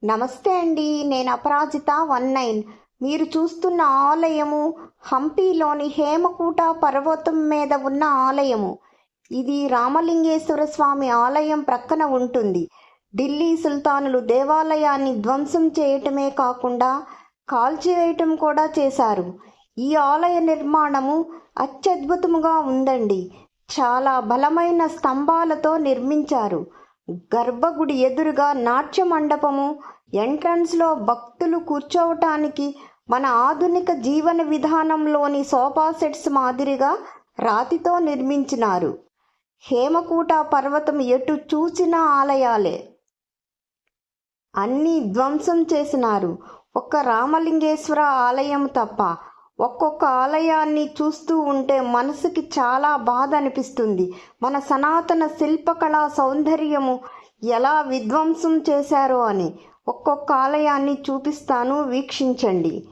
నమస్తే అండి. నేను అపరాజిత 19. మీరు చూస్తున్న ఆలయము హంపీలోని హేమకూట పర్వతం మీద ఉన్న ఆలయము. ఇది రామలింగేశ్వర స్వామి ఆలయం ప్రక్కన ఉంటుంది. ఢిల్లీ సుల్తానులు దేవాలయాన్ని ధ్వంసం చేయటమే కాకుండా కాల్చివేయటం కూడా చేశారు. ఈ ఆలయ నిర్మాణము అత్యద్భుతముగా ఉందండి. చాలా బలమైన స్తంభాలతో నిర్మించారు. గర్భగుడి ఎదురుగా నాట్య మండపము, ఎంట్రన్స్లో భక్తులు కూర్చోవటానికి మన ఆధునిక జీవన విధానంలోని సోఫా సెట్స్ మాదిరిగా రాతితో నిర్మించినారు. హేమకూట పర్వతం ఎటు చూసిన ఆలయాలే. అన్నీ ధ్వంసం చేసినారు. ఒక్క రామలింగేశ్వర ఆలయం తప్ప. ఒక్కొక్క ఆలయాన్ని చూస్తూ ఉంటే మనసుకి చాలా బాధ అనిపిస్తుంది. మన సనాతన శిల్పకళా సౌందర్యము ఎలా విధ్వంసం చేశారో అని. ఒక్కొక్క ఆలయాన్ని చూపిస్తాను, వీక్షించండి.